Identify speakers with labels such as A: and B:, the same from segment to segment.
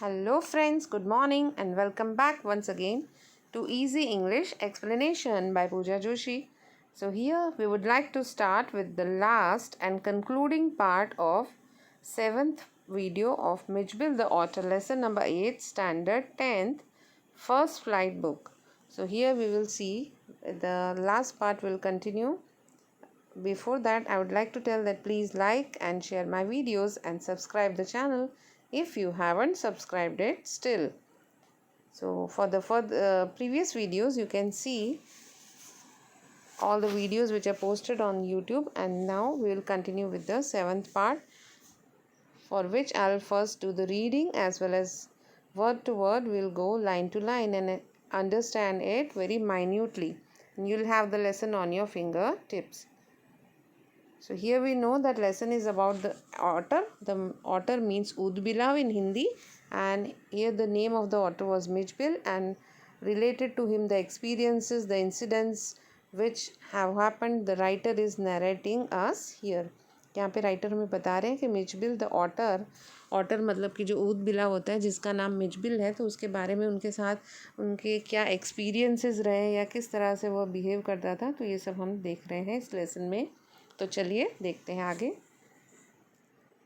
A: Hello, friends, good morning, and welcome back once again to Easy English Explanation by Pooja Joshi. So, here we would like to start with the last and concluding part of 7th video of Mitchell the Author, lesson number 8, standard 10th, first flight book. So, here we will see the last part will continue. Before that, I would like to tell that please like and share my videos and subscribe the channel if you haven't subscribed it still. So for the previous videos, you can see all the videos which are posted on YouTube, and now we will continue with the 7th part, for which I'll first do the reading as well as word to word. We'll go line to line and understand it very minutely, and you'll have the lesson on your fingertips. So here we know that lesson is about the otter. The otter means Udbilav in Hindi, and here the name of the otter was Mitchell, and related to him the experiences, the incidents which have happened, the writer is narrating us here. यहाँ पे writer हमें बता रहे हैं कि Mijbil the otter, otter मतलब कि जो ऊद बिला होता है जिसका नाम मिचबिल है, तो उसके बारे में उनके साथ उनके क्या एक्सपीरियंसेस रहे या किस तरह से वो बिहेव करता था, तो ये सब हम देख रहे हैं इस लेसन में. तो चलिए देखते हैं आगे.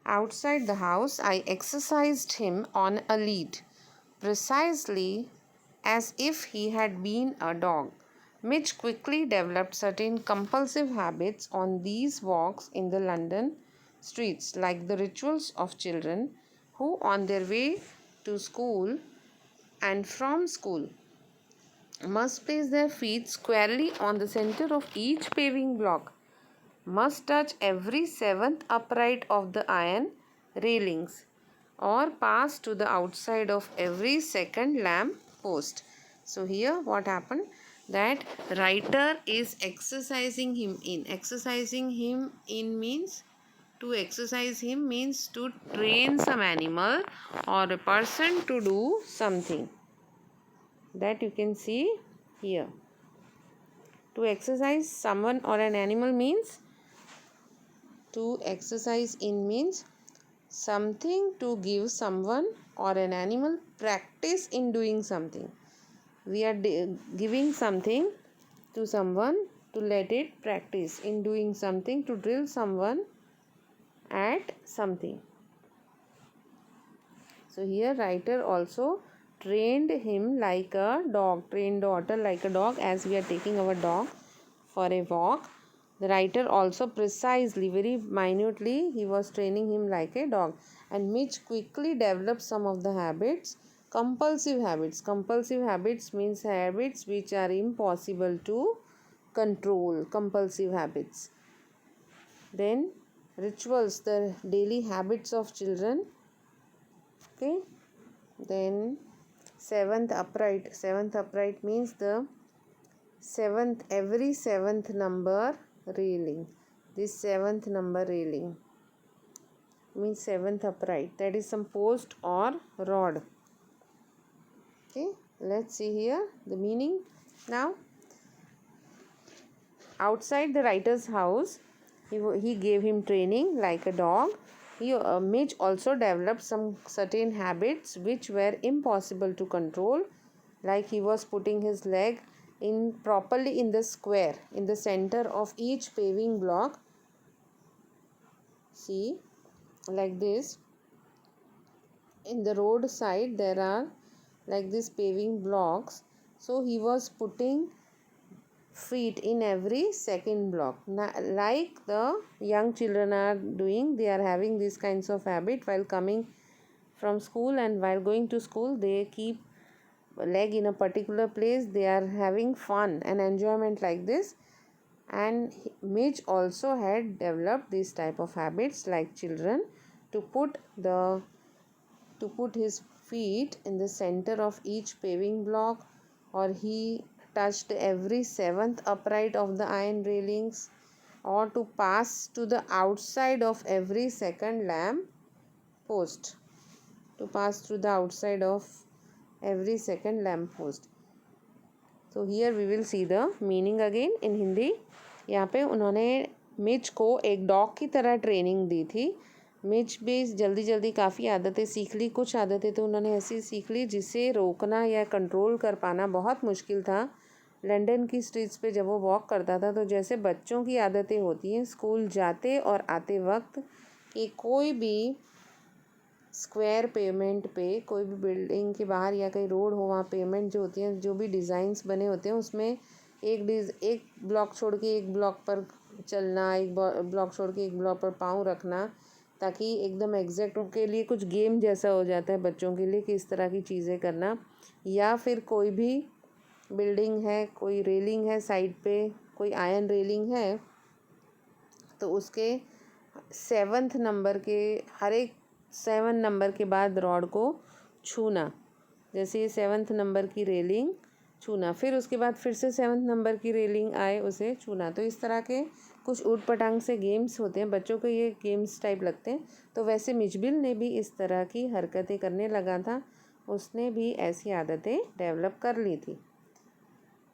A: Outside the house, I exercised him on a lead, precisely as if he had been a dog. Mitch quickly developed certain compulsive habits on these walks in the London streets, like the rituals of children who, on their way to school and from school, must place their feet squarely on the center of each paving block, must touch every seventh upright of the iron railings, or pass to the outside of every second lamp post. So here what happened, that writer is exercising him in. Exercising him in means, to exercise him means to train some animal or a person to do something. That you can see here. To exercise someone or an animal means, to exercise in means something to give someone or an animal practice in doing something. We are giving something to someone to let it practice in doing something, to drill someone at something. So here writer also trained him like a dog, trained the otter like a dog, as we are taking our dog for a walk. The writer also precisely, very minutely, he was training him like a dog. And Mitch quickly developed some of the habits, compulsive habits. Compulsive habits means habits which are impossible to control, compulsive habits. Then rituals, the daily habits of children. Okay. Then seventh upright means the seventh, every seventh number railing. This seventh number railing means seventh upright, that is some post or rod. Okay, let's see here the meaning now. Outside the writer's house, he gave him training like a dog. Mitch also developed some certain habits which were impossible to control, like he was putting his leg in properly in the square in the center of each paving block. See, like this, in the road side there are like this paving blocks, so he was putting feet in every second block, like the young children are doing. They are having these kinds of habit while coming from school, and while going to school they keep leg in a particular place. They are having fun and enjoyment like this. And Mitch also had developed this type of habits like children, to put his feet in the center of each paving block, or he touched every seventh upright of the iron railings, or to pass to the outside of every second lamp post, to pass through the outside of every second lamp post. So here we will see the meaning again in Hindi. यहाँ पे उन्होंने Mitch को एक dog की तरह training दी थी, Mitch भी जल्दी जल्दी काफ़ी आदतें सीख ली। कुछ आदतें तो उन्होंने ऐसी सीख ली जिसे रोकना या कंट्रोल कर पाना बहुत मुश्किल था। लंदन की स्ट्रीट्स पे जब वो वॉक करता था तो जैसे बच्चों की आदतें होती हैं स्कूल जाते और आते वक्त, कि कोई भी स्क्वायर पेमेंट पे, कोई भी बिल्डिंग के बाहर या कहीं रोड हो वहाँ पेमेंट जो होती हैं, जो भी डिज़ाइंस बने होते हैं उसमें एक ब्लॉक छोड़ के एक ब्लॉक पर चलना, एक ब्लॉक छोड़ के एक ब्लॉक पर पाँव रखना, ताकि एकदम एग्जैक्ट उनके लिए कुछ गेम जैसा हो जाता है बच्चों के लिए कि इस तरह की चीज़ें करना। या फिर कोई भी बिल्डिंग है, कोई रेलिंग है साइड पे, कोई आयरन रेलिंग है, तो उसके 7th नंबर के, हर एक 7 नंबर के बाद रॉड को छूना। जैसे ये 7th नंबर की रेलिंग छूना, फिर उसके बाद फिर से 7th नंबर की रेलिंग आए उसे छूना। तो इस तरह के कुछ ऊट पटांग से गेम्स होते हैं, बच्चों को ये गेम्स टाइप लगते हैं। तो वैसे मिचबिल ने भी इस तरह की हरकतें करने लगा था, उसने भी ऐसी आदतें डेवलप कर ली थी।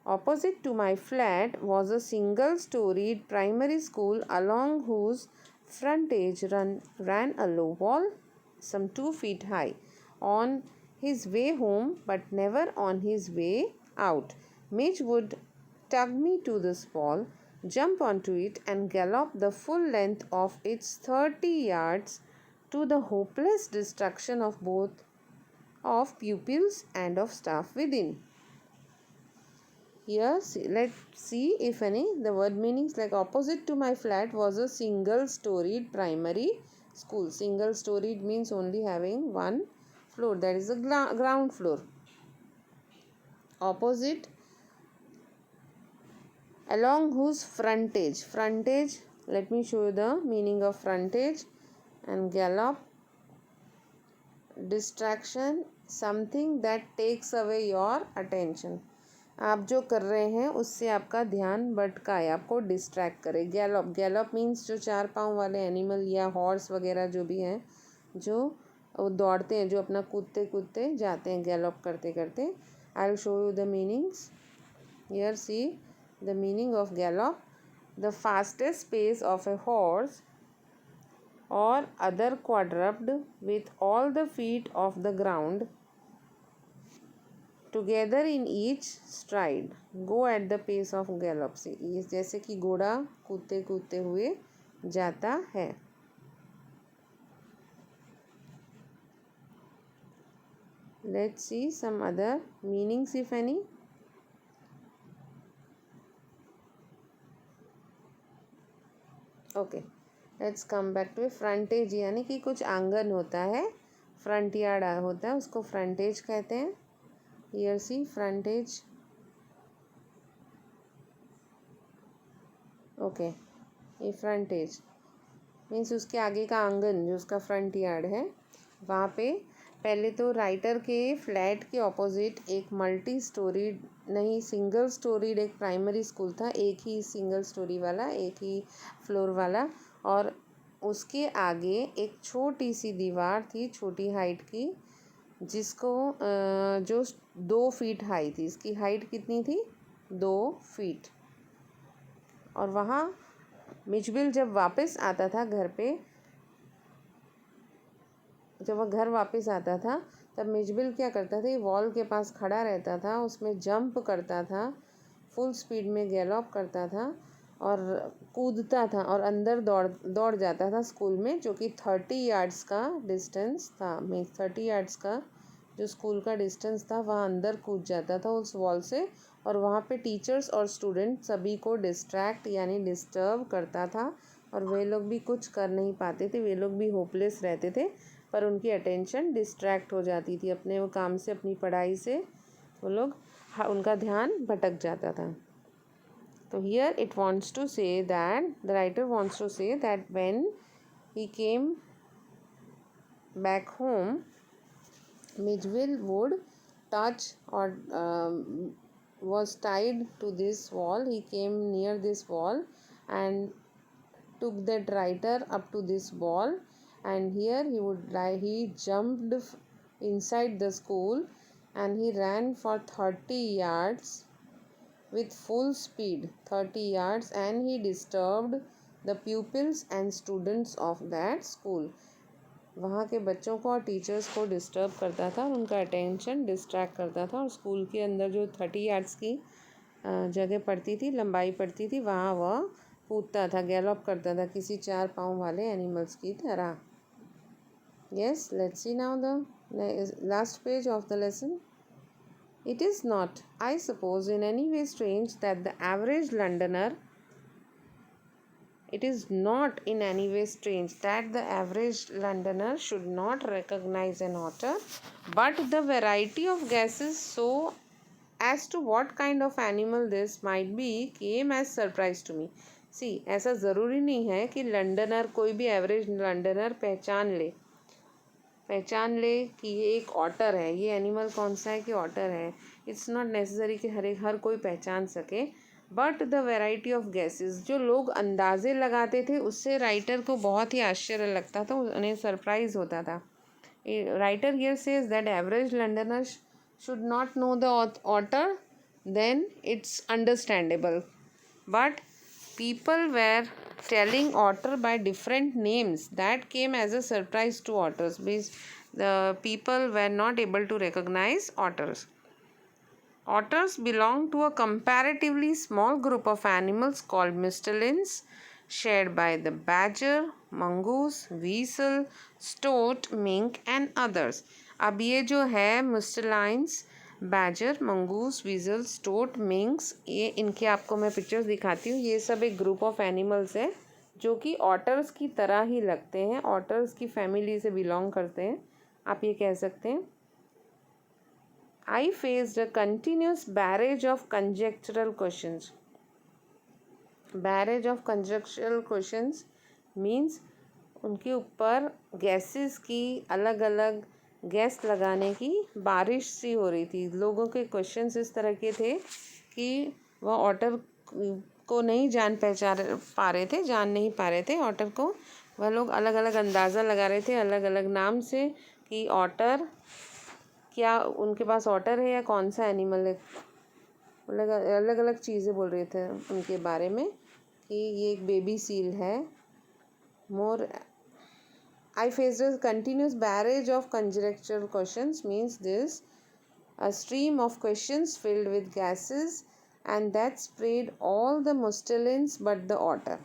A: Opposite to my flat was a single-storied primary school along whose frontage ran a low wall, some 2 feet high. On his way home, but never on his way out, Midge would tug me to this wall, jump onto it, and gallop the full length of its 30 yards, to the hopeless destruction of both of pupils and of staff within. Here, let's see if any. The word meanings, like opposite to my flat was a single-storied primary school. Single-storied means only having one floor, that is the ground floor. Opposite, along whose frontage. Frontage, let me show you the meaning of frontage. And gallop, distraction, something that takes away your attention. आप जो कर रहे हैं उससे आपका ध्यान भटकाए, आपको distract करे। गैलॉप, गैलॉप मीन्स जो 4 पाँव वाले एनिमल या हॉर्स वगैरह जो भी हैं, जो दौड़ते हैं, जो अपना कूदते कूदते जाते हैं गैलॉप करते करते। I will show you the meanings. Here see the meaning of gallop: the fastest pace of a horse or other quadruped with all the feet of the ground together in each stride, go at the pace of gallop. से ये जैसे कि घोड़ा कूदते कूदते हुए जाता है। Let's see some other meanings if any. Okay, let's come back to frontage, यानी कि कुछ आंगन होता है, फ्रंट यार्ड होता है, उसको फ्रंटेज कहते हैं। Here see frontage. ओके, ये फ्रंटेज मीन्स उसके आगे का आंगन, जो उसका फ्रंट यार्ड है, वहाँ पे पहले तो राइटर के फ्लैट के ऑपोजिट एक मल्टी स्टोरीड, नहीं सिंगल स्टोरीड एक प्राइमरी स्कूल था, एक ही सिंगल स्टोरी वाला, एक ही फ्लोर वाला, और उसके आगे एक छोटी सी दीवार थी, छोटी हाइट की, जिसको जो 2 फीट हाई थी। इसकी हाइट कितनी थी? 2 फीट। और वहाँ मिचबिल जब वापस आता था घर पे, जब वह घर वापस आता था तब मिचबिल क्या करता था, वॉल के पास खड़ा रहता था, उसमें जंप करता था, फुल स्पीड में गैलॉप करता था और कूदता था और अंदर दौड़ जाता था स्कूल में, जो कि 30 यार्ड्स का डिस्टेंस था। 30 यार्ड्स का जो स्कूल का डिस्टेंस था, वहाँ अंदर कूद जाता था उस वॉल से, और वहाँ पे टीचर्स और स्टूडेंट सभी को डिस्ट्रैक्ट यानी डिस्टर्ब करता था, और वे लोग भी कुछ कर नहीं पाते थे, वे लोग भी होपलेस रहते थे, पर उनकी अटेंशन डिस्ट्रैक्ट हो जाती थी अपने वो काम से, अपनी पढ़ाई से, वो लोग उनका ध्यान भटक जाता था। तो here it wants to say that the writer wants to say that when he came back home, Mitchbill would touch or was tied to this wall. He came near this wall and took that writer up to this wall, and here he jumped inside the school and he ran for 30 yards with full speed, 30 yards, and he disturbed the pupils and students of that school. वहाँ के बच्चों को और teachers को disturb करता था और उनका अटेंशन डिस्ट्रैक्ट करता था। और स्कूल के अंदर जो 30 यार्ड्स की जगह पड़ती थी, लंबाई पड़ती थी, वहाँ वह कूदता था, गैलॉप करता था किसी 4 पाँव वाले एनिमल्स की तरह। Yes, let's see now the last page of the lesson. It is not, I suppose, in any way strange that the average Londoner It is not in any way strange that the average Londoner should not recognize an otter, but the variety of guesses so as to what kind of animal this might be came as surprise to me. See, ऐसा ज़रूरी नहीं है कि लंडनर, कोई भी average लंडनर पहचान ले कि ये एक ऑटर है, ये एनिमल कौन सा है कि ऑटर है। इट्स नॉट नेसेसरी कि हर कोई पहचान सके। But the variety of guesses, जो लोग अंदाजे लगाते थे उससे राइटर को बहुत ही आश्चर्य लगता था, उन्हें सरप्राइज होता था। Writer here says that average Londoner should not know the author, then it's understandable, but people were telling otter by different names. That came as a surprise to otters, because the people were not able to recognize otters. Otters belong to a comparatively small group of animals called mustelines, shared by the badger, mongoose, weasel, stoat, mink and others. अब ये जो है mustelines, badger, mongoose, वीजल, state, मिंक्स, ये इनके आपको मैं pictures दिखाती हूँ। ये सब एक ग्रुप ऑफ एनिमल्स है जो कि ऑटर्स की तरह ही लगते हैं, ऑटर्स की फैमिली से बिलोंग करते हैं, आप ये कह सकते हैं। I faced a continuous barrage of conjectural questions. Barrage of conjectural questions means उनके ऊपर गैसेस की अलग अलग गैस लगाने की बारिश सी हो रही थी। लोगों के क्वेश्चंस इस तरह के थे कि वह ऑटर को नहीं जान पा रहे थे ऑटर को। वह लोग अलग अलग अंदाज़ा लगा रहे थे अलग अलग नाम से कि ऑटर, क्या उनके पास ऑटर है या कौन सा एनिमल है। अलग अलग चीज़ें बोल रहे थे उनके बारे में कि ये एक बेबी सील है। मोर I faced a continuous barrage of conjectural questions, means this a stream of questions filled with gases and that sprayed all the mustelines but the otter.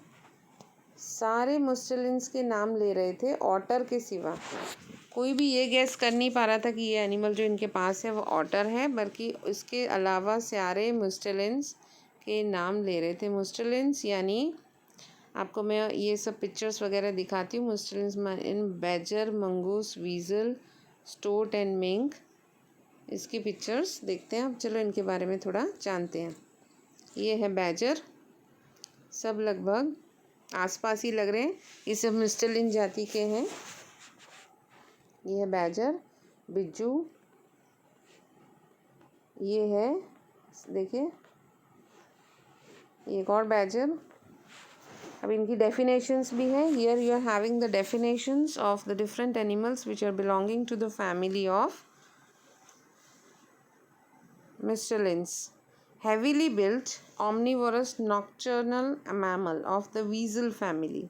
A: सारे mustelines के नाम ले रहे थे ऑटर के सिवा। कोई भी ये गैस कर नहीं पा रहा था कि ये एनिमल जो इनके पास है वो ऑटर है, बल्कि इसके अलावा सारे mustelines के नाम ले रहे थे। mustelines यानी आपको मैं ये सब पिक्चर्स वगैरह दिखाती हूँ। Muslims in badger, mongoose, वीजल, state and mink, इसकी पिक्चर्स देखते हैं। अब चलो इनके बारे में थोड़ा जानते हैं। ये है बैजर, सब लगभग आसपास ही लग रहे हैं, ये सब मुस्लिम जाति के हैं। ये है बैजर, बिज्जू, ये है देखिए एक और बैजर। अब इनकी डेफिनेशंस भी हैं। Here you are having the definitions of the different animals which are belonging to the family of mustelines. Heavily built, omnivorous nocturnal mammal of the weasel family.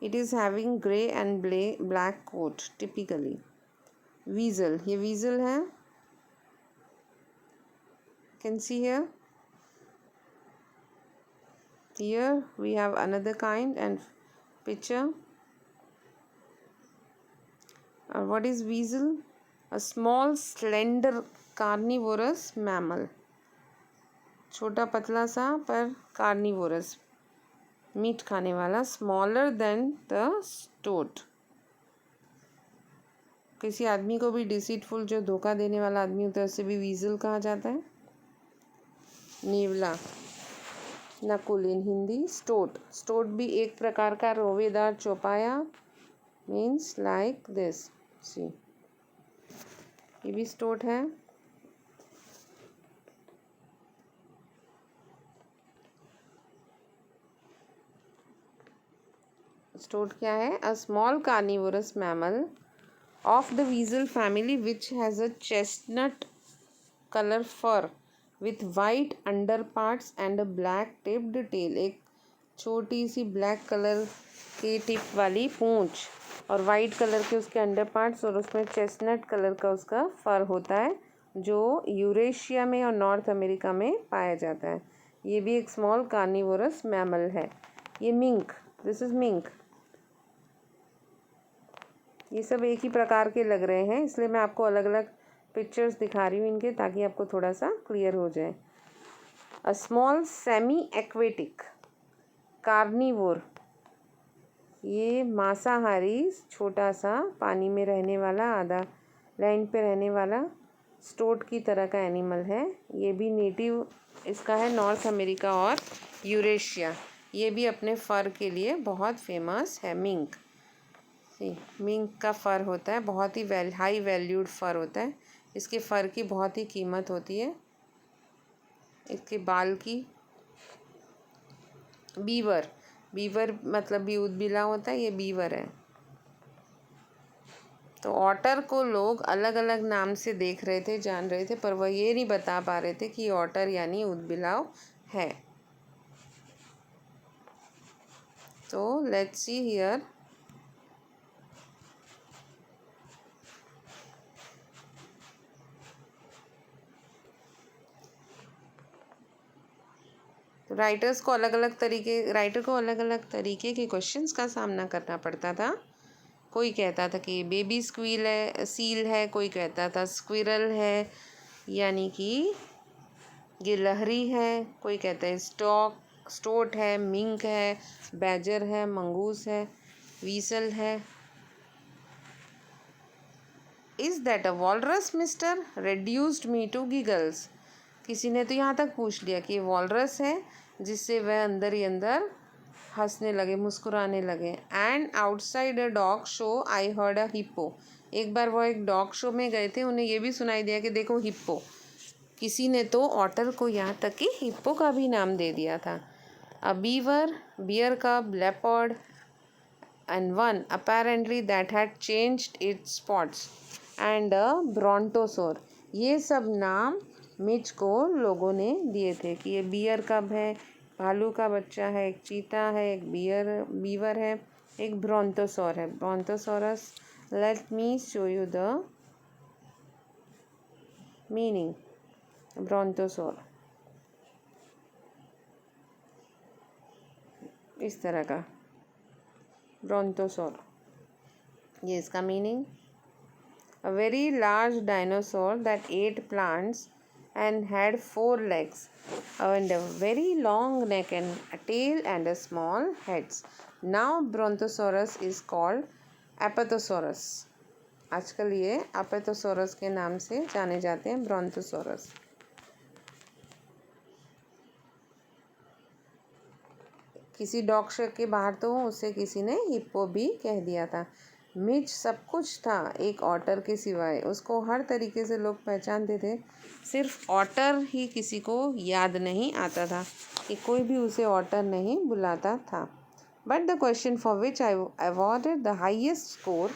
A: It is having grey and black coat typically. Weasel, ये weasel है, can see here. Here we have another kind and picture. What is weasel? A small slender carnivorous mammal. छोटा पतला सा पर carnivorous, meet खाने वाला। Smaller than the stoat. किसी आदमी को भी डिसीटफुल, जो धोखा देने वाला आदमी होता है, उसे भी weasel कहा जाता है। नेवला, नकुल इन हिंदी। स्टोट, स्टोट भी एक प्रकार का रोवेदार चौपाया, मीन्स लाइक दिस। सी, ये भी स्टोट है। स्टोट क्या है? A small carnivorous mammal of the weasel family which has a chestnut colour fur with white underparts and a black tipped tail. एक छोटी सी ब्लैक कलर के टिप वाली पूंछ। और वाइट कलर के उसके अंडर पार्ट्स और उसमें चेस्टनट कलर का उसका फर होता है जो यूरेशिया में और नॉर्थ अमेरिका में पाया जाता है। ये भी एक स्मॉल कार्निवोरस मैमल है। ये मिंक, दिस इज मिंक। ये सब एक ही प्रकार के लग रहे हैं, इसलिए मैं आपको अलग अलग पिक्चर्स दिखा रही हूँ इनके, ताकि आपको थोड़ा सा क्लियर हो जाए। A small semi aquatic carnivore, ये मांसाहारी छोटा सा पानी में रहने वाला, आधा लैंड पे रहने वाला स्टोट की तरह का एनिमल है। ये भी नेटिव इसका है नॉर्थ अमेरिका और यूरेशिया। ये भी अपने फ़र के लिए बहुत फेमस है। मिंक, मिंक का फ़र होता है, बहुत ही हाई वैल्यूड फ़र होता है। इसके फ़र की बहुत ही कीमत होती है। इसके बाल की। बीवर, बीवर मतलब भी ऊदबिला होता है, ये बीवर है। तो ऑटर को लोग अलग अलग नाम से देख रहे थे, जान रहे थे, पर वह ये नहीं बता पा रहे थे कि ऑटर यानी ऊदबिलाव है। तो लेट्स सी हियर। राइटर को अलग अलग तरीके के क्वेश्चंस का सामना करना पड़ता था। कोई कहता था कि बेबी स्क्वील है, सील है, कोई कहता था स्क्विरल है यानी कि गिलहरी है, कोई कहता है स्टोट है, मिंक है, बैजर है, मंगूस है, वीसल है। Is that a walrus mister, reduced me to giggles. किसी ने तो यहाँ तक पूछ लिया कि ये वॉलरस है, जिससे वह अंदर ही अंदर हंसने लगे, मुस्कुराने लगे। And outside a dog show I heard a hippo. एक बार वो एक डॉग शो में गए थे, उन्हें ये भी सुनाई दिया कि देखो हिप्पो। किसी ने तो ऑटर को यहाँ तक कि हिप्पो का भी नाम दे दिया था। अ बीवर, बियर कब, leopard and one apparently that had changed its spots and a brontosaur। ये सब नाम मिच को लोगों ने दिए थे कि ये बियर कब है, भालू का बच्चा है, एक चीता है, एक बीवर है, एक ब्रोंटोसॉर है, brontosaurus. Let me show you the meaning. Brontosaur इस तरह का ब्रोंटोसॉर, ये इसका meaning. A very large dinosaur that ate plants and had 4 legs and a very long neck and a tail and a small heads. Now Brontosaurus is called Apatosaurus. आजकल ये Apatosaurus के नाम से जाने जाते हैं, Brontosaurus। किसी डॉग शो के बाहर तो उसे किसी ने हिप्पो भी कह दिया था। मिच सब कुछ था एक ऑटर के सिवाय, उसको हर तरीके से लोग पहचानते थे, सिर्फ ऑटर ही किसी को याद नहीं आता था, कि कोई भी उसे ऑटर नहीं बुलाता था। But the question for which I awarded the highest score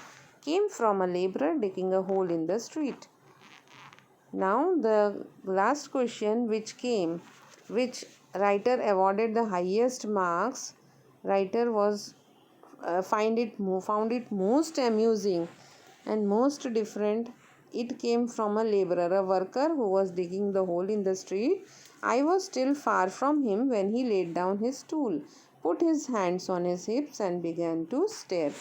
A: came from a labourer digging a hole in the street. Now the last question which writer awarded the highest marks, writer was found it most amusing and most different. It came from a laborer, a worker who was digging the hole in the street. I was still far from him when he laid down his tool, put his hands on his hips and began to stare.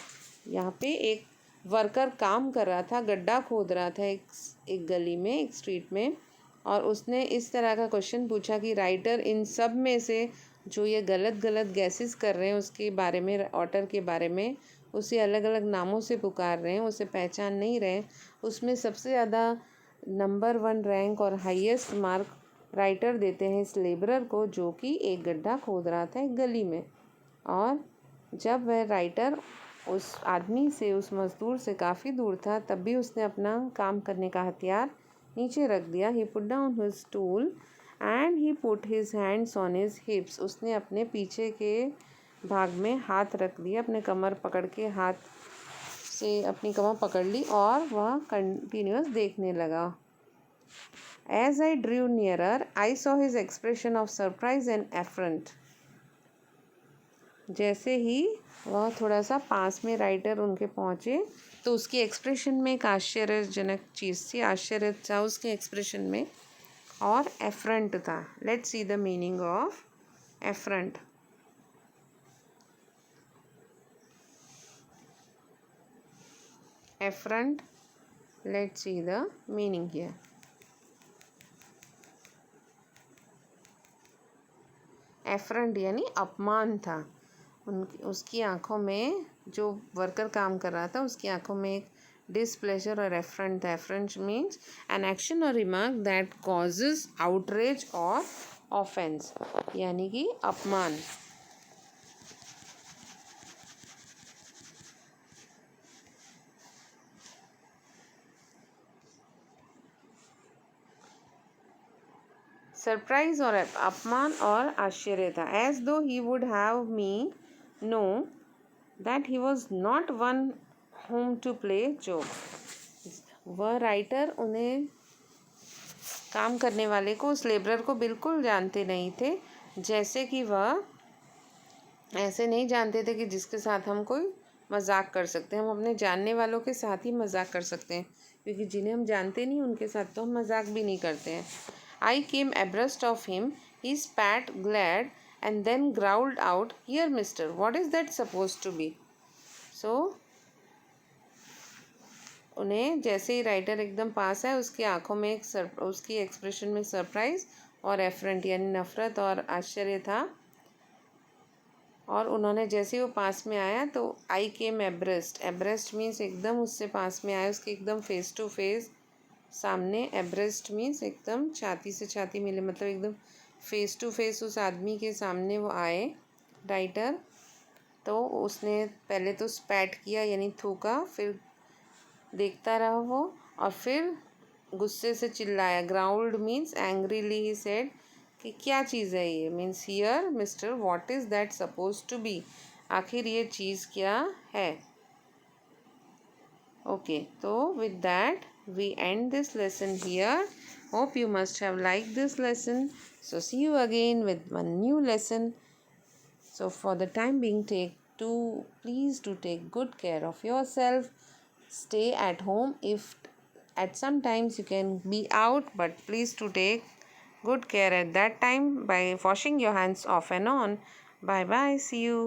A: यहाँ पे एक worker काम कर रहा था, गड्ढा खोद रहा था एक गली में, एक स्ट्रीट में, और उसने इस तरह का क्वेश्चन पूछा कि राइटर इन सब में से जो ये गलत गलत गैसेस कर रहे हैं उसके बारे में, ऑटर के बारे में, उसे अलग अलग नामों से पुकार रहे हैं, उसे पहचान नहीं रहे, उसमें सबसे ज़्यादा नंबर 1 रैंक और हाईएस्ट मार्क राइटर देते हैं इस लेबरर को, जो कि एक गड्ढा खोद रहा था एक गली में। और जब वह राइटर उस आदमी से, उस मज़दूर से काफ़ी दूर था, तब भी उसने अपना काम करने का हथियार नीचे रख दिया। He put down his tool and he put his hands on his hips. उसने अपने पीछे के भाग में हाथ रख दिया, अपने कमर पकड़ के, हाथ से अपनी कमर पकड़ ली और वह कंटिन्यूस देखने लगा। As I drew nearer I saw his expression of surprise and affront. जैसे ही वह थोड़ा सा पास में राइटर उनके पहुँचे तो उसकी एक्सप्रेशन में एक आश्चर्यजनक चीज़ थी, आश्चर्य था उसके एक्सप्रेशन में और एफरंट था. Let's see the meaning of efferent. Efferent, let's see the meaning here. Efferent यानी अपमान था. उसकी आंखों में, जो वर्कर काम कर रहा था उसकी आंखों में एक डिसप्लेजर और एफरंट था. एफरंट मीन्स एन एक्शन और रिमार्क दैट कॉजेज आउटरेज और ऑफेंस, यानी कि अपमान. सरप्राइज और अपमान और आश्चर्य था. As though he would have me know that he was not one whom to play joke. वह राइटर उन्हें, काम करने वाले को, उस लेबरर को बिल्कुल जानते नहीं थे, जैसे कि वह ऐसे नहीं जानते थे कि जिसके साथ हम कोई मजाक कर सकते हैं. हम अपने जानने वालों के साथ ही मजाक कर सकते हैं, क्योंकि जिन्हें हम जानते नहीं उनके साथ तो हम मजाक भी नहीं करते हैं. I came abreast of him. He spat, glared, and then growled out, "Here, mister, what is that supposed to be?" So, उन्हें जैसे ही राइटर एकदम पास है, उसकी आंखों में उसकी एक्सप्रेशन में सरप्राइज और एफरेंट यानी नफरत और आश्चर्य था. और उन्होंने जैसे ही वो पास में आया तो आई केम एब्रेस्ट. एब्रेस्ट मीन्स एकदम उससे पास में आया, उसके एकदम फेस टू फेस सामने. एब्रेस्ट मीन्स एकदम छाती से छाती मिले, मतलब एकदम फेस टू फेस उस आदमी के सामने वो आए राइटर. तो उसने पहले तो स्पैट किया यानी थूका, फिर देखता रहा वो, और फिर गुस्से से चिल्लाया. Growled means angrily he said कि क्या चीज़ है ये. Means here mister, what is that suppose to be. आखिर ये चीज़ क्या है. Okay, so with that we end this lesson here. Hope you must have liked this lesson. So see you again with one new lesson. So for the time being, please do take good care of yourself. Stay at home. If at some times you can be out, but please do take good care at that time by washing your hands off and on. Bye bye. See you.